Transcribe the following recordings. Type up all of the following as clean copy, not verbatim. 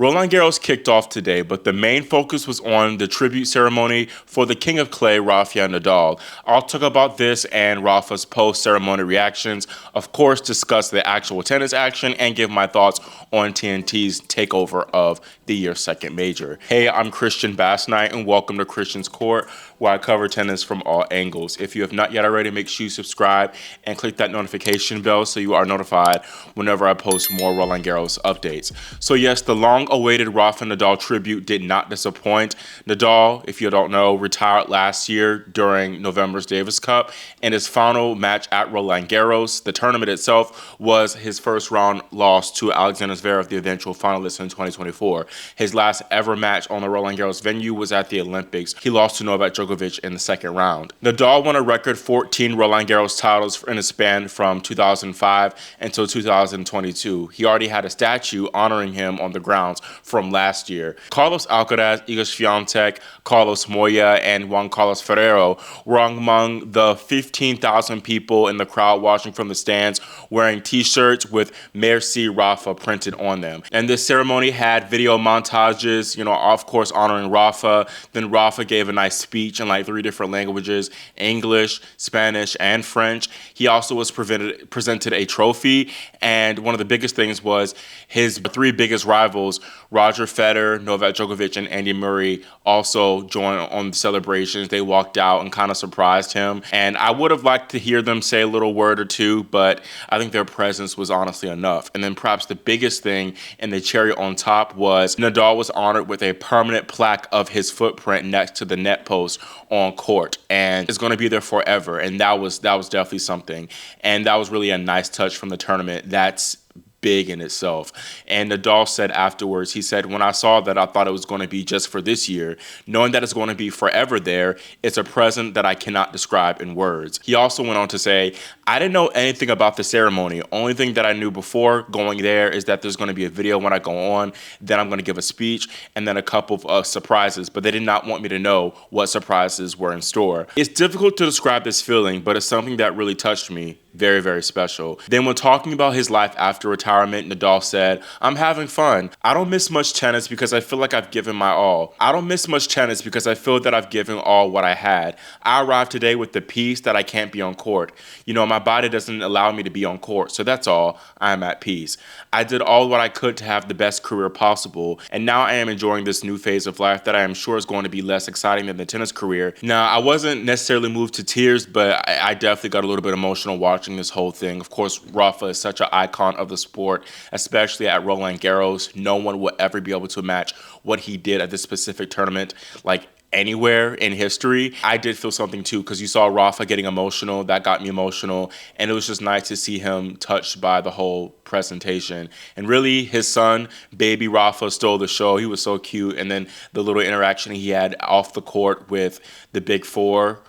Roland Garros kicked off today, but the main focus was on the tribute ceremony for the King of Clay, Rafael Nadal. I'll talk about this and Rafa's post-ceremony reactions, of course discuss the actual tennis action, and give my thoughts on TNT's takeover of the year's second major. Hey, I'm Christian Bass Knight, and welcome to Christian's Court, where I cover tennis from all angles. If you have not yet already, make sure you subscribe and click that notification bell so you are notified whenever I post more Roland Garros updates. So yes, the long-awaited Rafa Nadal tribute did not disappoint. Nadal, if you don't know, retired last year during November's Davis Cup, and his final match at Roland Garros, the tournament itself, was his first round loss to Alexander Zverev, the eventual finalist in 2024. His last ever match on the Roland Garros venue was at the Olympics. He lost to Novak Djokovic in the second round. Nadal won a record 14 Roland Garros titles in a span from 2005 until 2022. He already had a statue honoring him on the grounds from last year. Carlos Alcaraz, Iga Swiatek, Carlos Moya, and Juan Carlos Ferrero were among the 15,000 people in the crowd watching from the stands wearing t-shirts with Merci Rafa printed on them. And this ceremony had video montages, of course honoring Rafa. Then Rafa gave a nice speech in like 3 different languages, English, Spanish, and French. He also was presented a trophy, and one of the biggest things was his 3 biggest rivals, Roger Federer, Novak Djokovic, and Andy Murray, also joined on the celebrations. They walked out and kind of surprised him, and I would have liked to hear them say a little word or two, but I think their presence was honestly enough. And then perhaps the biggest thing and the cherry on top was Nadal was honored with a permanent plaque of his footprint next to the net post on court, and it's going to be there forever, and that was definitely something, and that was really a nice touch from the tournament. That's big in itself. And Nadal said afterwards, he said, when I saw that, I thought it was going to be just for this year. Knowing that it's going to be forever there, it's a present that I cannot describe in words. He also went on to say, I didn't know anything about the ceremony. Only thing that I knew before going there is that there's going to be a video when I go on, then I'm going to give a speech, and then a couple of surprises, but they did not want me to know what surprises were in store. It's difficult to describe this feeling, but it's something that really touched me. Very, very special. Then when talking about his life after retirement, Nadal said, I'm having fun. I don't miss much tennis because I feel like I've given my all. I don't miss much tennis because I feel that I've given all what I had. I arrived today with the peace that I can't be on court. My body doesn't allow me to be on court, so that's all. I'm at peace. I did all what I could to have the best career possible, and now I am enjoying this new phase of life that I am sure is going to be less exciting than the tennis career. Now, I wasn't necessarily moved to tears, but I definitely got a little bit emotional watching this whole thing. Of course, Rafa is such an icon of the sport, especially at Roland Garros. No one will ever be able to match what he did at this specific tournament, like anywhere in history. I did feel something too, because you saw Rafa getting emotional. That got me emotional, and it was just nice to see him touched by the whole presentation. And really, his son, baby Rafa, stole the show. He was so cute, and then the little interaction he had off the court with the big four,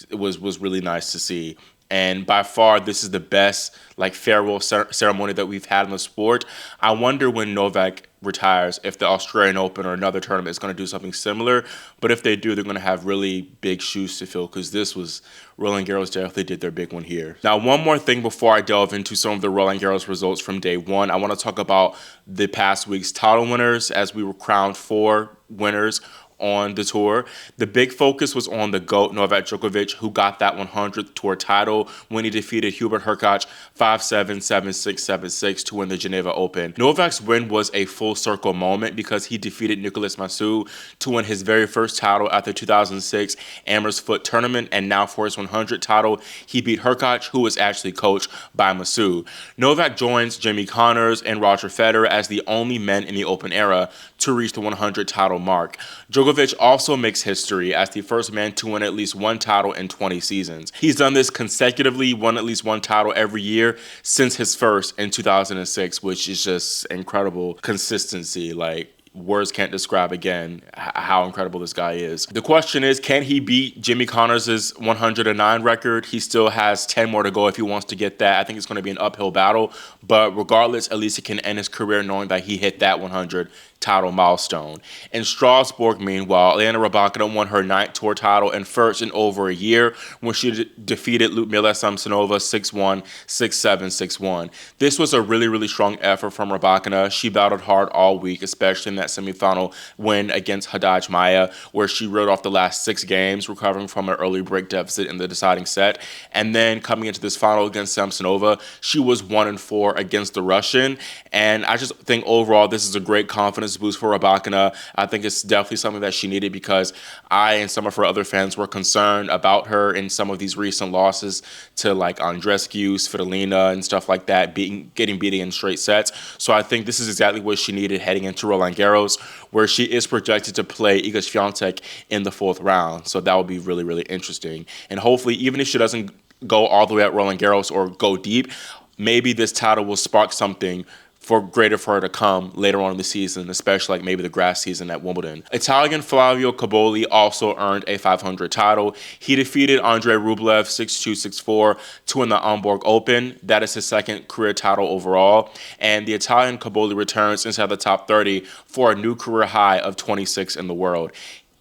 it was really nice to see. And by far, this is the best farewell ceremony that we've had in the sport. I wonder when Novak retires if the Australian Open or another tournament is going to do something similar. But if they do, they're going to have really big shoes to fill, because Roland Garros definitely did their big one here. Now, one more thing before I delve into some of the Roland Garros results from day one. I want to talk about the past week's title winners, as we were crowned 4 winners on the tour. The big focus was on the GOAT, Novak Djokovic, who got that 100th tour title when he defeated Hubert Hurkacz 5-7, 7-6, 7-6 to win the Geneva Open. Novak's win was a full circle moment because he defeated Nicolas Massu to win his very first title at the 2006 Amersfoort tournament, and now for his 100th title, he beat Hurkacz, who was actually coached by Massu. Novak joins Jimmy Connors and Roger Federer as the only men in the Open era to reach the 100 title mark. Djokovic also makes history as the first man to win at least 1 title in 20 seasons. He's done this consecutively, won at least 1 title every year since his first in 2006, which is just incredible consistency. Words can't describe again how incredible this guy is. The question is, can he beat Jimmy Connors' 109 record? He still has 10 more to go if he wants to get that. I think it's going to be an uphill battle, but regardless, at least he can end his career knowing that he hit that 100 title milestone. In Strasbourg, meanwhile, Elena Rybakina won her 9th tour title and first in over a year when she defeated Ludmila Samsonova 6-1, 6-7, 6-1. This was a really, really strong effort from Rybakina. She battled hard all week, especially in that semifinal win against Haddad Maia, where she rode off the last 6 games, recovering from an early break deficit in the deciding set. And then coming into this final against Samsonova, she was 1-4 against the Russian. And I just think overall this is a great confidence boost for Rybakina. I think it's definitely something that she needed because I and some of her other fans were concerned about her in some of these recent losses to like Andreescu, Svitolina, and stuff like that, getting beaten in straight sets. So I think this is exactly what she needed heading into Roland Garros, where she is projected to play Iga Swiatek in the 4th round. So that would be really, really interesting. And hopefully, even if she doesn't go all the way at Roland Garros or go deep, maybe this title will spark something for her to come later on in the season, especially like maybe the grass season at Wimbledon. Italian Flavio Cobolli also earned a 500 title. He defeated Andrei Rublev 6-2, 6-4 to win the Hamburg Open. That is his 2nd career title overall. And the Italian Cobolli returns inside the top 30 for a new career high of 26 in the world.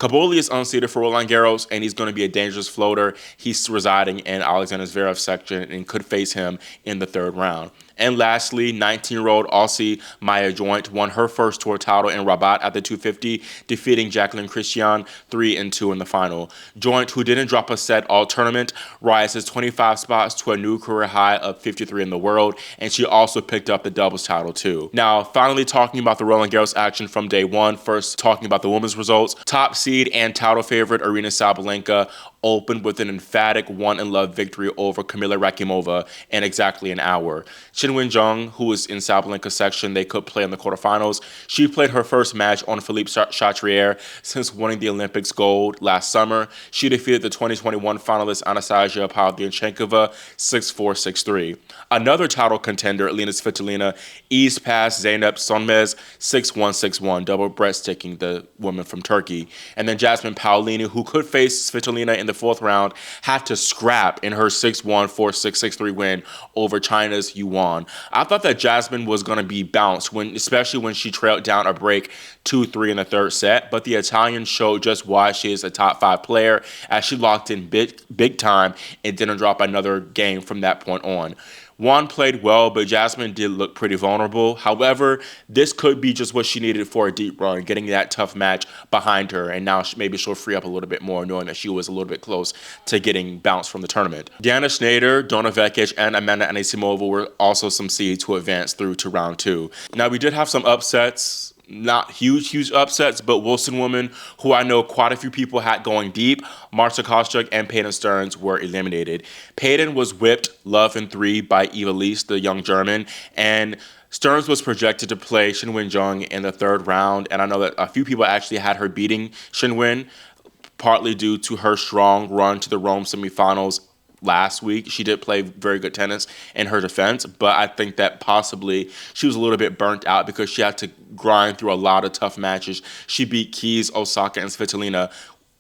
Cobolli is unseeded for Roland Garros, and he's going to be a dangerous floater. He's residing in Alexander Zverev's section and could face him in the 3rd round. And lastly, 19-year-old Aussie Maya Joint won her first tour title in Rabat at the 250, defeating Jacqueline Christian 3-2 in the final. Joint, who didn't drop a set all tournament, rises 25 spots to a new career high of 53 in the world, and she also picked up the doubles title too. Now, finally talking about the Roland Garros action from day one, first talking about the women's results. Top seed and title favorite Aryna Sabalenka opened with an emphatic 1-love victory over Kamila Rakimova in exactly an hour. Qinwen Zheng, who was in Sabalenka's section, they could play in the quarterfinals. She played her first match on Philippe Chatrier since winning the Olympics gold last summer. She defeated the 2021 finalist Anastasia Pavlyuchenkova 6-4, 6-3. Another title contender, Elena Svitolina, eased past Zeynep Sonmez 6-1, 6-1, double breathtaking the woman from Turkey. And then Jasmine Paolini, who could face Svitolina in the 4th round, had to scrap in her 6-1, 4-6, 6-3 win over China's Yuan. I thought that Jasmine was going to be bounced, especially when she trailed down a break 2-3 in the 3rd set, but the Italian showed just why she is a top 5 player as she locked in big time and didn't drop another game from that point on. Juan played well, but Jasmine did look pretty vulnerable. However, this could be just what she needed for a deep run, getting that tough match behind her, and now maybe she'll free up a little bit more, knowing that she was a little bit close to getting bounced from the tournament. Diana Schneider, Donna Vekic, and Amanda Anisimova were also some seeds to advance through to round 2. Now, we did have some upsets. Not huge upsets, but Wilson women, who I know quite a few people had going deep, Marta Kostyuk and Peyton Stearns were eliminated. Peyton was whipped love in 3 by Eala, the young German, and Stearns was projected to play Qinwen Zheng in the 3rd round, and I know that a few people actually had her beating Qinwen, partly due to her strong run to the Rome semifinals last week. She did play very good tennis in her defense, but I think that possibly she was a little bit burnt out because she had to grind through a lot of tough matches. She beat Keys, Osaka, and Svitolina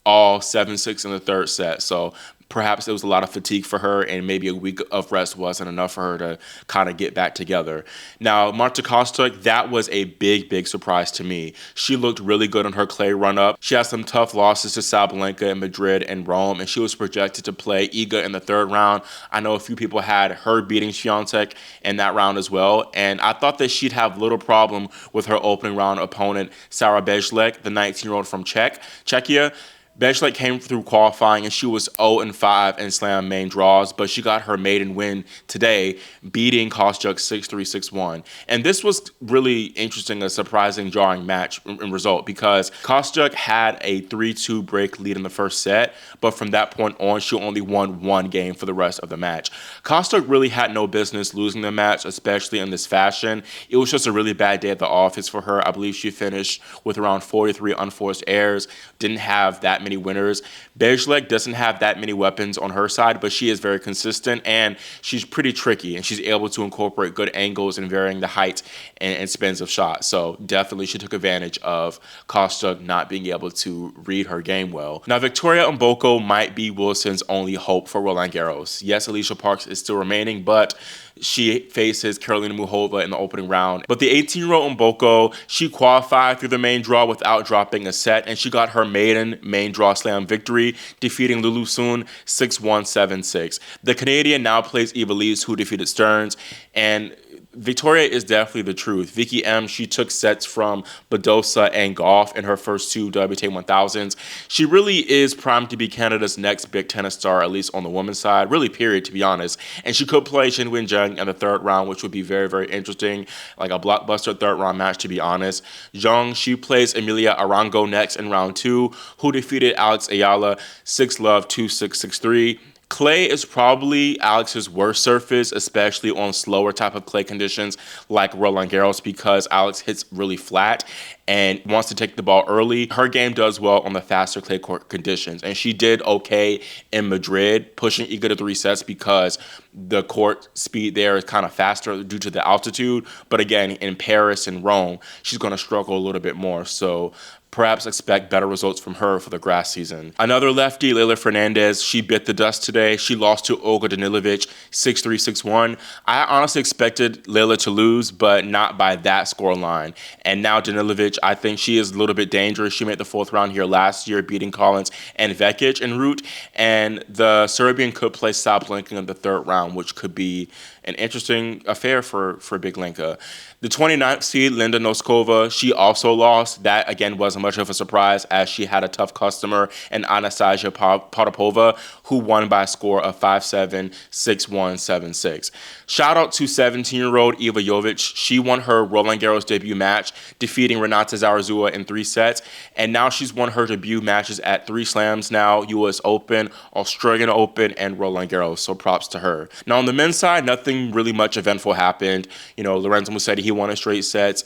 all 7-6 in the 3rd set. So perhaps there was a lot of fatigue for her, and maybe a week of rest wasn't enough for her to kind of get back together. Now, Marta Kostyuk, that was a big surprise to me. She looked really good on her clay run-up. She had some tough losses to Sabalenka in Madrid and Rome, and she was projected to play Iga in the 3rd round. I know a few people had her beating Swiatek in that round as well, and I thought that she'd have little problem with her opening round opponent, Sara Bejlek, the 19-year-old from Czechia. Bejlek came through qualifying, and she was 0-5 in slam main draws, but she got her maiden win today, beating Kostyuk 6-3, 6-1. And this was really interesting, a surprising, jarring match in result, because Kostyuk had a 3-2 break lead in the 1st set, but from that point on, she only won 1 game for the rest of the match. Kostyuk really had no business losing the match, especially in this fashion. It was just a really bad day at the office for her. I believe she finished with around 43 unforced errors, didn't have that many winners. Bejlek doesn't have that many weapons on her side, but she is very consistent, and she's pretty tricky, and she's able to incorporate good angles and varying the height and spins of shots. So definitely she took advantage of Kostyuk not being able to read her game well. Now, Victoria Mboko might be Wilson's only hope for Roland Garros. Yes, Alicia Parks is still remaining, but she faces Karolina Muchova in the opening round. But the 18-year-old Mboko, she qualified through the main draw without dropping a set, and she got her maiden main draw slam victory, defeating Lulu Soon 6-1, 7-6. The Canadian now plays Eva Lees, who defeated Stearns, and Victoria is definitely the truth. Vicky M, she took sets from Badosa and Goff in her first two WTA 1000s. She really is primed to be Canada's next big tennis star, at least on the women's side, really period, to be honest. And she could play Qinwen Zheng in the third round, which would be very, very interesting, like a blockbuster third round match, to be honest. Zheng, she plays Emilia Arango next in round 2, who defeated Alex Eala 6-love, 2-6, 6-3. Clay is probably Alex's worst surface, especially on slower type of clay conditions like Roland Garros, because Alex hits really flat and wants to take the ball early. Her game does well on the faster clay court conditions, and she did okay in Madrid, pushing Iga to 3 sets because the court speed there is kind of faster due to the altitude. But again, in Paris and Rome, she's going to struggle a little bit more. So perhaps expect better results from her for the grass season. Another lefty, Leylah Fernandez, she bit the dust today. She lost to Olga Danilovic 6-3, 6-1. I honestly expected Leylah to lose, but not by that scoreline. And now Danilovic, I think she is a little bit dangerous. She made the 4th round here last year, beating Collins and Vekic en route. And the Serbian could play Sablenka in the 3rd round, which could be an interesting affair for Big Lenka. The 29th seed, Linda Noskova, she also lost. That, again, wasn't much of a surprise as she had a tough customer in Anastasia Potapova, who won by a score of 5-7, 6-1, 7-6. Shout out to 17-year-old Iva Jovic. She won her Roland Garros debut match, defeating Renata Zarazua in 3 sets. And now she's won her debut matches at 3 slams now, US Open, Australian Open, and Roland Garros. So props to her. Now on the men's side, nothing really much eventful happened. You know, Lorenzo Musetti, he won a straight sets,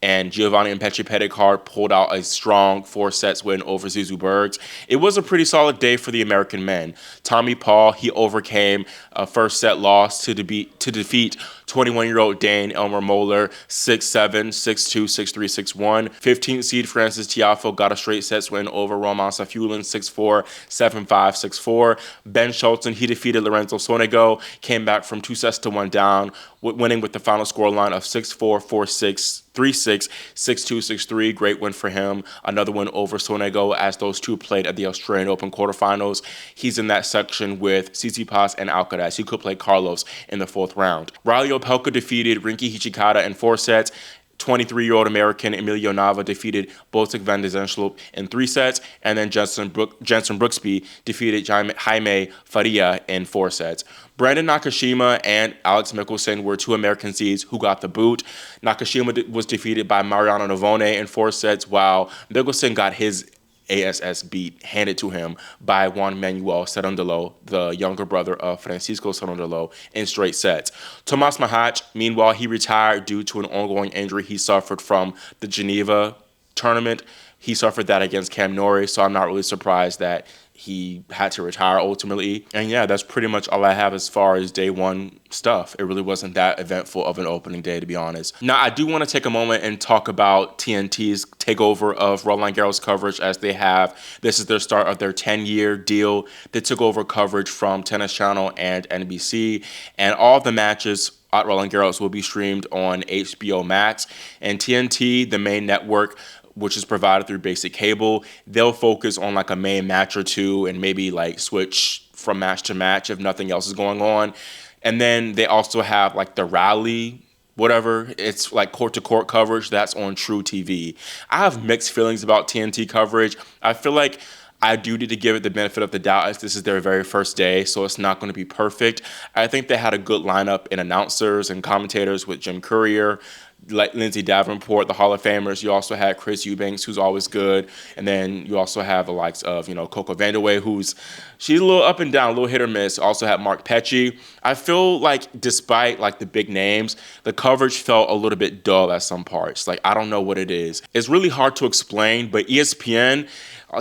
and Giovanni Impetri-Petitcard pulled out a strong 4 sets win over Zizou Bergs. It was a pretty solid day for the American men. Tommy Paul, he overcame a first set loss to defeat 21-year-old Dane Elmer Moeller 6-7, 6-2, 6-3, 6-1. 15th seed Francis Tiafoe got a straight sets win over Roman Safiullin 6-4, 7-5, 6-4. Ben Shelton, he defeated Lorenzo Sonego, came back from 2 sets to 1 down, winning with the final scoreline of 6-4, 4-6, 3-6, 6-2, 6-3. Great win for him. Another win over Sonego as those two played at the Australian Open quarterfinals. He's in that section with Tsitsipas and Alcaraz. He could play Carlos in the 4th round. Riley Opelka defeated Rinky Hichikata in 4 sets. 23-year-old American Emilio Nava defeated Botic van de Zensloop in 3 sets, and then Jensen Brooksby defeated Jaime Faria in 4 sets. Brandon Nakashima and Alex Mickelson were 2 American seeds who got the boot. Nakashima was defeated by Mariano Navone in 4 sets, while Mickelson got his ASS beat handed to him by Juan Manuel Cerundolo, the younger brother of Francisco Cerundolo, in straight sets. Tomas Mahach, meanwhile, he retired due to an ongoing injury he suffered from the Geneva tournament. He suffered that against Cam Norrie, so I'm not really surprised that he had to retire ultimately. And yeah, that's pretty much all I have as far as day 1 stuff. It really wasn't that eventful of an opening day, to be honest. Now, I do want to take a moment and talk about TNT's takeover of Roland Garros coverage, as this is their start of their 10-year deal. They took over coverage from Tennis Channel and NBC, and all the matches at Roland Garros will be streamed on HBO Max. And TNT, the main network, which is provided through basic cable, they'll focus on like a main match or 2 and maybe like switch from match to match if nothing else is going on. And then they also have like the rally, whatever. It's like court-to-court coverage. That's on True TV. I have mixed feelings about TNT coverage. I feel like I do need to give it the benefit of the doubt as this is their very first day, so it's not going to be perfect. I think they had a good lineup in announcers and commentators with Jim Courier, like Lindsay Davenport, the Hall of Famers. You also had Chris Eubanks, who's always good. And then you also have the likes of, Coco Vandeweghe, she's a little up and down, a little hit or miss. Also had Mark Petchey. I feel like despite like the big names, the coverage felt a little bit dull at some parts. Like, I don't know what it is. It's really hard to explain, but ESPN,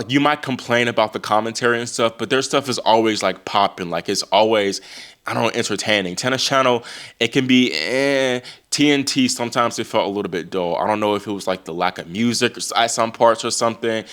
you might complain about the commentary and stuff, but their stuff is always like popping. Like, it's always, I don't know, entertaining. Tennis Channel, it can be TNT, sometimes it felt a little bit dull. I don't know if it was like the lack of music at some parts or something.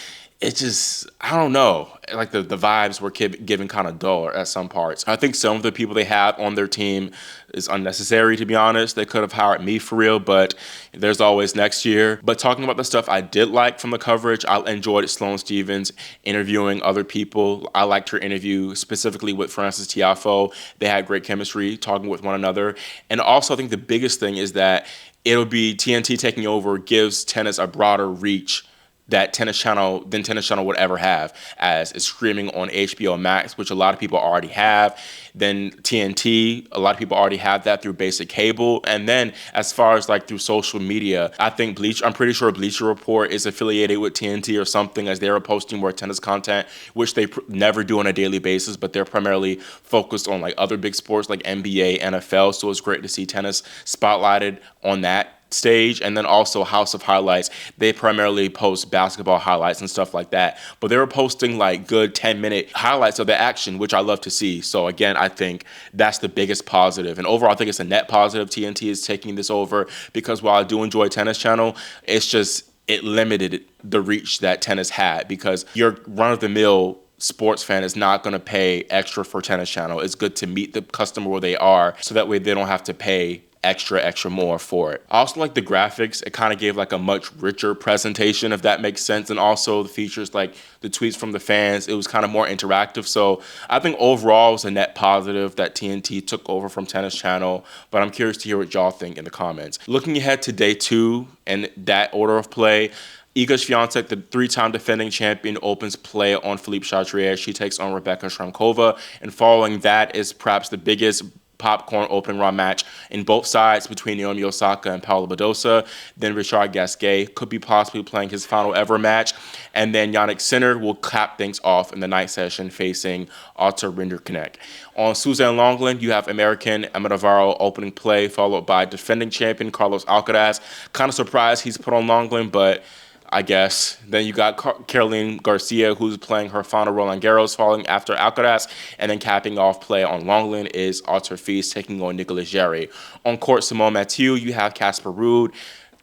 It just, I don't know. Like the vibes were given kind of dull at some parts. I think some of the people they have on their team is unnecessary, to be honest. They could have hired me for real, but there's always next year. But talking about the stuff I did like from the coverage, I enjoyed Sloane Stephens interviewing other people. I liked her interview specifically with Frances Tiafoe. They had great chemistry talking with one another. And also, I think the biggest thing is that it'll be TNT taking over gives tennis a broader reach that Tennis Channel would ever have, as it's streaming on HBO Max, which a lot of people already have. Then TNT, a lot of people already have that through basic cable. And then as far as like through social media, I'm pretty sure Bleacher Report is affiliated with TNT or something, as they're posting more tennis content, which they never do on a daily basis, but they're primarily focused on like other big sports like NBA, NFL. So it's great to see tennis spotlighted on that stage. And then also House of Highlights, they primarily post basketball highlights and stuff like that, but they were posting like good 10-minute highlights of the action, which I love to see. So again, I think that's the biggest positive, and overall I think it's a net positive TNT is taking this over, because while I do enjoy Tennis Channel, it limited the reach that tennis had, because your run-of-the-mill sports fan is not going to pay extra for Tennis Channel. It's good to meet the customer where they are, so that way they don't have to pay extra more for it. I also like the graphics. It kind of gave like a much richer presentation, if that makes sense. And also the features like the tweets from the fans, it was kind of more interactive. So I think overall it was a net positive that TNT took over from Tennis Channel, but I'm curious to hear what y'all think in the comments. Looking ahead to day 2 and that order of play, Iga Swiatek, the 3-time defending champion, opens play on Philippe Chatrier. She takes on Rebecca Shremkova, and following that is perhaps the biggest popcorn opening round match in both sides between Naomi Osaka and Paula Badosa. Then Richard Gasquet could be possibly playing his final ever match. And then Jannik Sinner will cap things off in the night session facing Arthur Rinderknecht. On Suzanne Lenglen, you have American Emma Navarro opening play, followed by defending champion Carlos Alcaraz. Kind of surprised he's put on Lenglen, but I guess. Then you got Caroline Garcia, who's playing her final Roland Garros, following after Alcaraz. And then capping off play on Lenglen is Arthur Fils taking on Nicolas Jarry. On court, Simone Mathieu, you have Casper Ruud,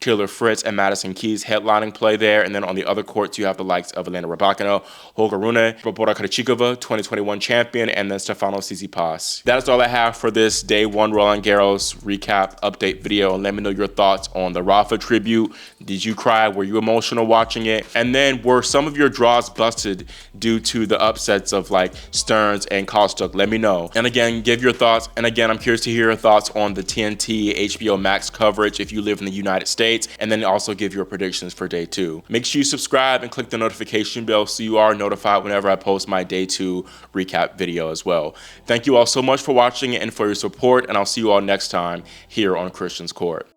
Taylor Fritz, and Madison Keys headlining play there. And then on the other courts, you have the likes of Elena Rybakina, Holger Rune, Barbora Krejcikova, 2021 champion, and then Stefanos Tsitsipas. That is all I have for this Day 1 Roland Garros recap update video. And let me know your thoughts on the Rafa tribute. Did you cry? Were you emotional watching it? And then were some of your draws busted due to the upsets of like Stearns and Kostyuk? Let me know. And again, give your thoughts. And again, I'm curious to hear your thoughts on the TNT HBO Max coverage if you live in the United States. And then also give your predictions for day 2. Make sure you subscribe and click the notification bell so you are notified whenever I post my day 2 recap video as well. Thank you all so much for watching and for your support, and I'll see you all next time here on Christian's Court.